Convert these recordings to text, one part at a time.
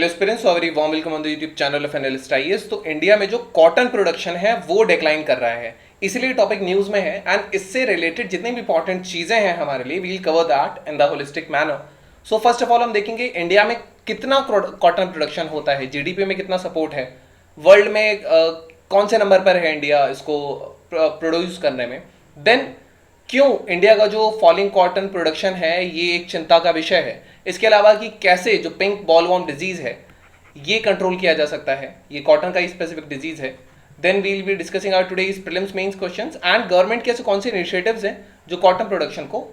Hello students, very warm welcome on the YouTube channel of analyst IAS. तो India में जो cotton production है वो डिक्लाइन कर रहा है, इसीलिए टॉपिक न्यूज में है एंड इससे रिलेटेड जितनी भी इंपॉर्टेंट चीजें हैं हमारे लिए we'll cover that in the holistic manner. So first of all हम देखेंगे इंडिया में कितना कॉटन प्रोडक्शन होता है, जीडीपी में कितना सपोर्ट है, वर्ल्ड में कौन से नंबर पर है इंडिया इसको प्रोड्यूस करने में, देन क्यों इंडिया का जो फॉलिंग कॉटन प्रोडक्शन है ये एक चिंता का विषय है। इसके अलावा कि कैसे जो पिंक बॉलवॉर्म डिजीज है ये कंट्रोल किया जा सकता है, ये कॉटन का ही स्पेसिफिक डिजीज है। Then we will be discussing our today's prelims mains questions and government के ऐसे कौन से इनिशिएटिव्स हैं जो कॉटन प्रोडक्शन को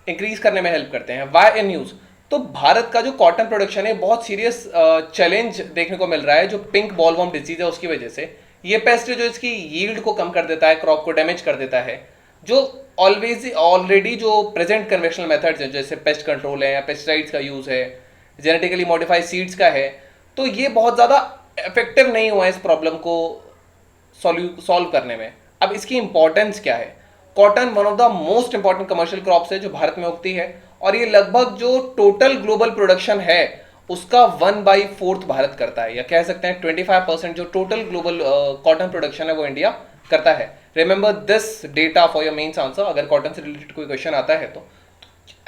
इंक्रीज करने में हेल्प करते हैं। वाई इन न्यूज, तो भारत का जो कॉटन प्रोडक्शन है बहुत सीरियस चैलेंज देखने को मिल रहा है जो पिंक बॉलवॉर्म डिजीज है उसकी वजह से। ये पेस्ट जो इसकी यील्ड को कम कर देता है, क्रॉप को डैमेज कर देता है, जो ऑलरेडी जो प्रेजेंट कन्वेंशनल मेथड्स हैं जैसे पेस्ट कंट्रोल है या पेस्टिसाइड्स का यूज है, जेनेटिकली मॉडिफाइड सीड्स का है, तो ये बहुत ज़्यादा इफेक्टिव नहीं हुआ है इस प्रॉब्लम को सॉल्व करने में। अब इसकी इंपॉर्टेंस क्या है? Cotton one of the most important commercial crops है जो भारत में उगती है और ये लगभग जो टोटल ग्लोबल प्रोडक्शन है उसका 1/4 भारत करता है, या कह सकते हैं 25% जो टोटल ग्लोबल कॉटन प्रोडक्शन है वो इंडिया करता है। Remember this data for your mains answer अगर कॉटन से रिलेटेड कोई क्वेश्चन आता है तो।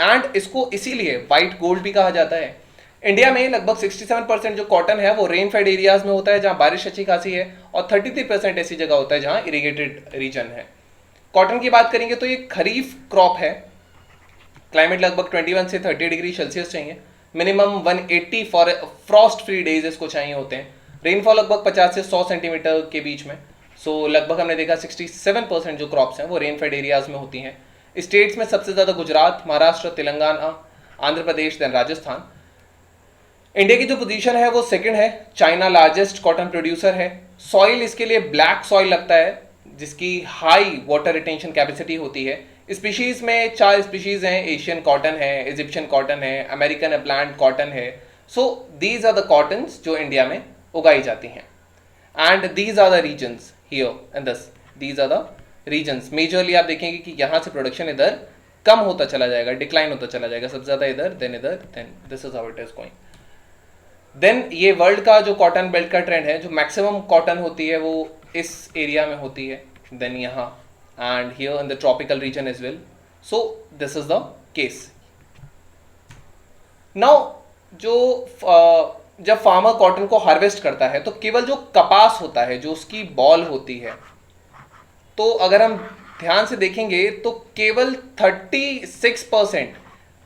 एंड इसको इसीलिए व्हाइट गोल्ड भी कहा जाता है। इंडिया में लगभग 67% जो कॉटन है वो रेन फेड एरियाज में होता है जहां बारिश अच्छी खासी है और 33% ऐसी जगह होता है जहां इरिगेटेड रीजन है। कॉटन की बात करेंगे तो ये खरीफ क्रॉप है, क्लाइमेट लगभग 21 से 30 डिग्री सेल्सियस चाहिए, minimum 180 for Frost free days इसको चाहिए होते हैं, रेनफॉल लगभग 50 से 100 सेंटीमीटर के बीच में। सो लगभग हमने देखा 67% जो क्रॉप्स हैं वो रेन फेड एरियाज में होती हैं। स्टेट्स में सबसे ज़्यादा गुजरात, महाराष्ट्र, तेलंगाना, आंध्र प्रदेश, देन राजस्थान। इंडिया की जो पोजीशन है वो सेकंड है, चाइना लार्जेस्ट कॉटन प्रोड्यूसर है। सॉइल इसके लिए ब्लैक सॉइल लगता है जिसकी हाई वाटर रिटेंशन कैपेसिटी होती है। स्पीशीज में 4 स्पीशीज हैं, एशियन कॉटन है, इजिप्शियन कॉटन है, अमेरिकन अपलैंड कॉटन है। So these are the cottons जो इंडिया में उगाई जाती हैं and these are the reasons here and this, these are the reasons. Majorly आप देखेंगे कि यहाँ से प्रोडक्शन इधर कम होता चला जाएगा, डिक्लाइन होता चला जाएगा, सबसे ज़्यादा इधर, then this is how it is going. Then ये वर्ल्ड का जो कॉटन बेल्ट का ट्रेंड है, जो मैक्सिमम कॉटन होती है वो इस एरिया में होती है, देन यहाँ and here in the tropical region as well. So this is the case. Now जो जब फार्मर कॉटन को हार्वेस्ट करता है तो केवल जो कपास होता है, जो उसकी बॉल होती है, तो अगर हम ध्यान से देखेंगे तो केवल 36%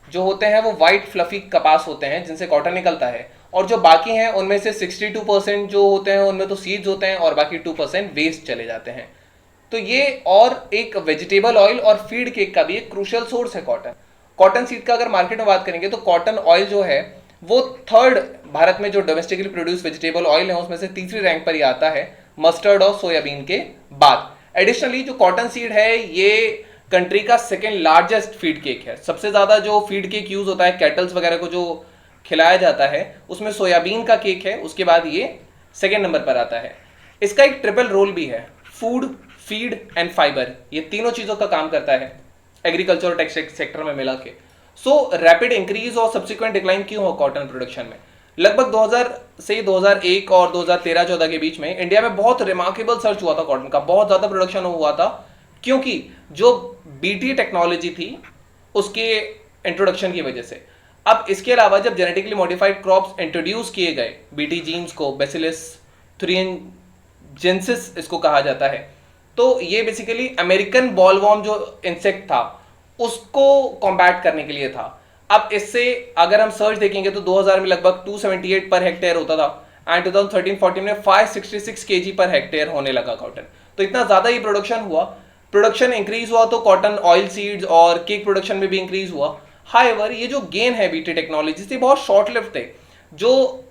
जो होते हैं वो वाइट फ्लफी कपास होते हैं जिनसे कॉटन निकलता है, और जो बाकी हैं उनमें से 62% जो होते हैं उनमें तो सीड्स होते हैं और बाकी 2% वेस्ट चले जाते हैं। तो ये और एक वेजिटेबल ऑयल और फीड केक का भी एक क्रूशियल सोर्स है कॉटन। कॉटन सीड का अगर मार्केट में बात करेंगे तो कॉटन ऑयल जो है वो थर्ड भारत में जो डोमेस्टिकली प्रोड्यूस वेजिटेबल ऑयल है उसमें से तीसरी रैंक पर ही आता है, मस्टर्ड और सोयाबीन के बाद। एडिशनली जो कॉटन सीड है ये कंट्री का सेकेंड लार्जेस्ट फीड केक है। सबसे ज्यादा जो फीड केक यूज होता है कैटल्स वगैरह को जो खिलाया जाता है उसमें सोयाबीन का केक है, उसके बाद ये सेकेंड नंबर पर आता है। इसका एक ट्रिपल रोल भी है, फूड, फीड एंड फाइबर, ये तीनों चीजों का काम करता है एग्रीकल्चर और टेक्सटाइल सेक्टर में मिला के। सो रैपिड इंक्रीज और सब्सिक्वेंट डिक्लाइन क्यों हो कॉटन प्रोडक्शन में? लगभग 2000 से 2001 और 2013-14 के बीच में इंडिया में बहुत रिमार्केबल सर्च हुआ था कॉटन का, बहुत ज्यादा प्रोडक्शन हुआ था क्योंकि जो बीटी टेक्नोलॉजी थी उसके इंट्रोडक्शन की वजह से। अब इसके अलावा जब जेनेटिकली मॉडिफाइड क्रॉप्स इंट्रोड्यूस किए गए, बीटी जीन्स को, बेसिलस थुरिनजेंसिस इसको कहा जाता है, तो ये बेसिकली अमेरिकन बॉलवॉर्म जो इंसेक्ट था उसको कॉम्बैट करने के लिए था। अब इससे अगर हम सर्च देखेंगे तो 2000 में लगभग 278 पर हेक्टेयर होता था एंड 2013-14 में 566 केजी पर हेक्टेयर होने लगा कॉटन। तो इतना ज्यादा ही प्रोडक्शन हुआ, प्रोडक्शन इंक्रीज हुआ तो कॉटन ऑयल सीड्स और केक प्रोडक्शन में भी इंक्रीज हुआ। हाउएवर ये जो गेन है बीटी टेक्नोलॉजी से बहुत शॉर्ट लिव्ड थे, जो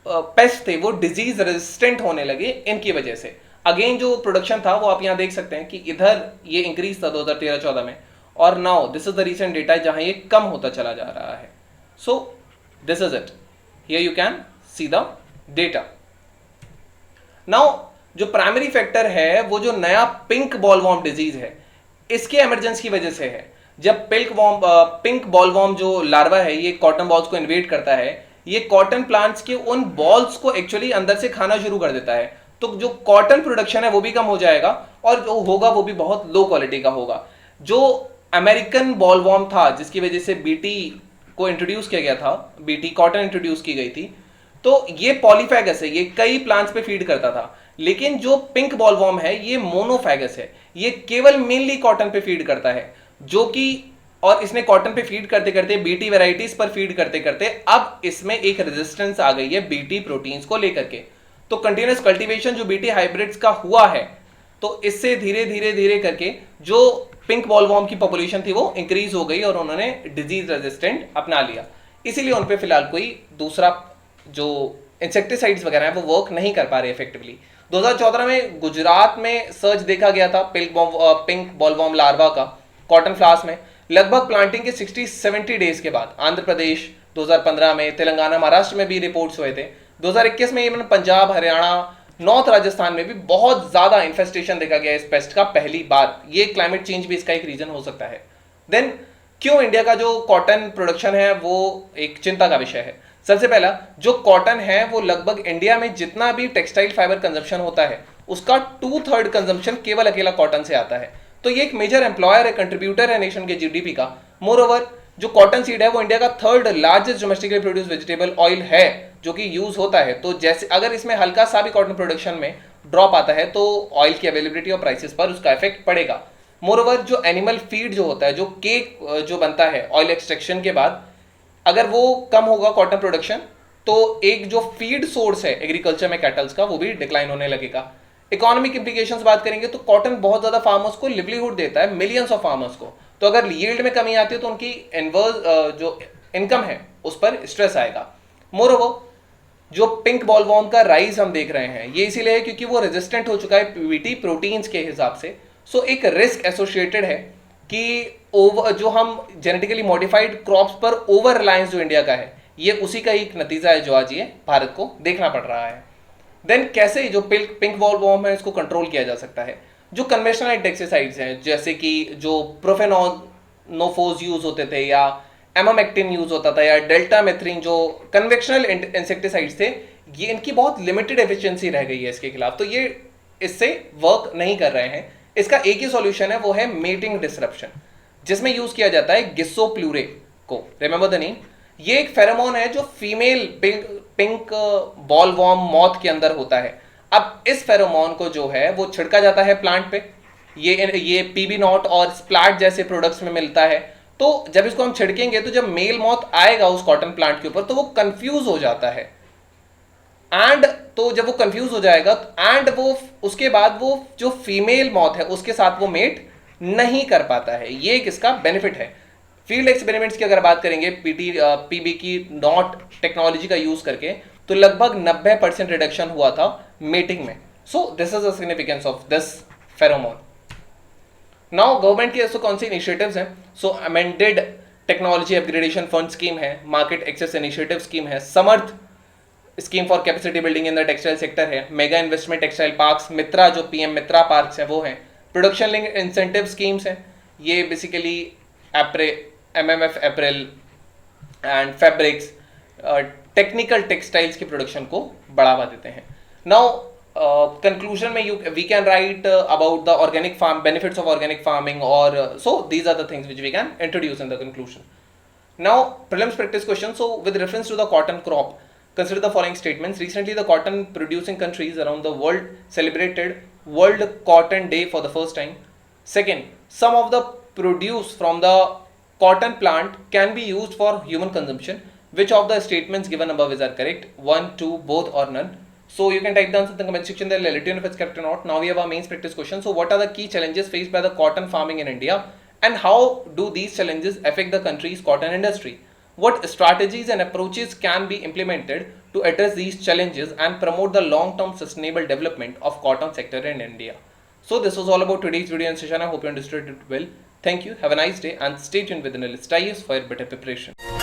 पेस्ट थे वो डिजीज रेजिस्टेंट होने लगे इनकी वजह से। अगेन जो प्रोडक्शन था वो आप यहाँ देख सकते हैं कि इधर ये इंक्रीज था 2013-14 में और now this is the recent data जहां ये कम होता चला जा रहा है। सो this is it, here you can see the data. Now जो प्राइमरी फैक्टर है वो जो नया पिंक बॉलवॉर्म डिजीज है इसके एमरजेंस की वजह से है। जब पिंक बॉलवॉर्म जो लार्वा है ये कॉटन बॉल्स को इन्वेड करता है, ये कॉटन प्लांट्स के उन बॉल्स को एक्चुअली अंदर से खाना शुरू कर देता है, तो जो कॉटन प्रोडक्शन है वो भी कम हो जाएगा और जो होगा वो भी बहुत लो क्वालिटी का होगा। जो अमेरिकन बॉलवॉर्म था जिसकी वजह से बीटी को इंट्रोड्यूस किया गया था, बीटी कॉटन इंट्रोड्यूस की गई थी, तो ये पॉलीफैगस है, ये कई प्लांट्स पे फीड करता था। लेकिन जो पिंक बॉलवॉर्म है ये मोनोफैगस है, ये केवल मेनली कॉटन पे फीड करता है, जो कि और इसने कॉटन पे फीड करते करते बीटी वैरायटीज पर फीड करते करते अब इसमें एक रेजिस्टेंस आ गई है बीटी प्रोटीन्स को लेकर के। तो कंटिन्यूअस कल्टीवेशन जो बीटी हाइब्रिड्स का हुआ है, तो इससे धीरे धीरे धीरे करके जो पिंक बॉलवॉर्म की पॉपुलेशन थी वो इंक्रीज हो गई और उन्होंने डिजीज रेजिस्टेंट अपना लिया। इसीलिए उन पे फिलहाल कोई दूसरा जो इंसेक्टिसाइड्स वगैरह है वो वर्क नहीं कर पा रहे इफेक्टिवली। 2014 में गुजरात में सर्च देखा गया था पिंक बॉलवॉर्म लार्वा का कॉटन फ्लावर्स में, लगभग प्लांटिंग के 60-70 डेज के बाद। आंध्र प्रदेश 2015 में, तेलंगाना, महाराष्ट्र में भी रिपोर्ट्स हुए थे। 2021 में इवन पंजाब, हरियाणा, नॉर्थ राजस्थान में भी बहुत ज्यादा इन्फेस्टेशन देखा गया इस पेस्ट का पहली बार। ये क्लाइमेट चेंज भी इसका एक रीजन हो सकता है। देन क्यों इंडिया का जो कॉटन प्रोडक्शन है वो एक चिंता का विषय है? सबसे पहला, जो कॉटन है वो लगभग इंडिया में जितना भी टेक्सटाइल फाइबर कंजम्पशन होता है उसका 2/3 कंजम्पशन केवल अकेला कॉटन से आता है। तो ये एक मेजर एम्प्लॉयर है, कंट्रीब्यूटर है नेशन के जीडीपी का। मोर ओवर जो कॉटन सीड है वो इंडिया का 3rd largest domestically produce vegetable oil है जो कि यूज होता है। तो जैसे अगर इसमें हल्का सा भी कॉटन प्रोडक्शन में ड्रॉप आता है तो ऑयल की अवेलेबिलिटी और प्राइसेस पर उसका इफेक्ट पड़ेगा। मोर ओवर जो एनिमल फीड जो होता है, जो केक जो बनता है ऑयल एक्सट्रैक्शन के बाद, अगर वो कम होगा कॉटन प्रोडक्शन तो एक जो फीड सोर्स है एग्रीकल्चर में कैटल्स का वो भी डिक्लाइन होने लगेगा। इकोनॉमिक इंप्लीकेशंस बात करेंगे तो कॉटन बहुत ज्यादा फार्मर्स को लिवलीहुड देता है, मिलियंस ऑफ फार्मर्स को। तो अगर यील्ड में कमी आती है तो उनकी इनवर्स जो इनकम है उस पर स्ट्रेस आएगा। मोरोवर जो पिंक बॉलवॉर्म का राइज हम देख रहे हैं ये इसीलिए है क्योंकि वो रेजिस्टेंट हो चुका है पीवीटी प्रोटीन्स के हिसाब से। सो एक रिस्क एसोसिएटेड है कि ओवर जो हम जेनेटिकली मॉडिफाइड क्रॉप्स पर ओवर रिलायंस जो इंडिया का है ये उसी का एक नतीजा है जो आज ये भारत को देखना पड़ रहा है। देन कैसे जो पिंक बॉलवॉर्म है इसको कंट्रोल किया जा सकता है? जो कन्वेंशनल इंसेक्टिसाइड्स हैं जैसे कि जो प्रोफेनोफोज यूज होते थे या एमामेक्टिन यूज होता था या डेल्टामेथ्रिन जो कन्वेंशनल इंसेक्टिसाइड्स थे, ये इनकी बहुत लिमिटेड एफिशिएंसी रह गई है इसके खिलाफ, तो ये इससे वर्क नहीं कर रहे हैं। इसका एक ही सॉल्यूशन है, वो है मेटिंग डिसरप्शन, जिसमें यूज किया जाता है गिस्सोप्लूरे को। Remember the name. ये एक फेरोमोन है जो फीमेल पिंक बॉलवॉर्म मॉथ के अंदर होता है। अब इस फेरोमोन को जो है वो छिड़का जाता है प्लांट पे, ये PB0 और स्प्लैट जैसे प्रोडक्ट्स में मिलता है। तो जब इसको हम छिड़केंगे तो जब मेल मॉथ आएगा उस कॉटन प्लांट के ऊपर तो वो कंफ्यूज हो जाता है, एंड तो जब वो कंफ्यूज हो जाएगा एंड वो उसके बाद वो जो फीमेल मॉथ है उसके साथ वो मेट नहीं कर पाता है। ये एक इसका बेनिफिट है। फील्ड एक्सपेरिमेंट्स की अगर बात करेंगे PB की नॉट टेक्नोलॉजी का यूज करके तो लगभग 90% रिडक्शन हुआ था मेटिंग में। So this is the significance of this pheromone. Now government की ऐसे कौन सी इनिशिएटिव्स हैं? So amended technology upgradation fund scheme है, मार्केट एक्सेस इनिशिएटिव स्कीम है, Samarth scheme for capacity building in the textile sector है, mega investment textile parks, Mitra जो PM मित्रा parks है वो है, प्रोडक्शन लिंक इंसेंटिव स्कीम्स है। ये basically MMF April and fabrics technical textiles की प्रोडक्शन को बढ़ावा देते हैं। नाउ conclusion में we can write about the organic farm, benefits of organic farming, or so these are the things which we can introduce in the conclusion. Now prelims practice question. So with reference to the cotton crop, consider the following statements. Recently the cotton producing countries around the world celebrated World Cotton Day for the first time. Second, some of the produce from the cotton plant can be used for human consumption. Which of the statements given above is are correct? 1, 2, both, or none? So you can type the answer in the comment section there. Let you know if it's correct or not. Now we have our mains practice question. So what are the key challenges faced by the cotton farming in India, and how do these challenges affect the country's cotton industry? What strategies and approaches can be implemented to address these challenges and promote the long-term sustainable development of cotton sector in India? So this was all about today's video and session. I hope you understood it well. Thank you. Have a nice day and stay tuned with Analyst IAS for better preparation.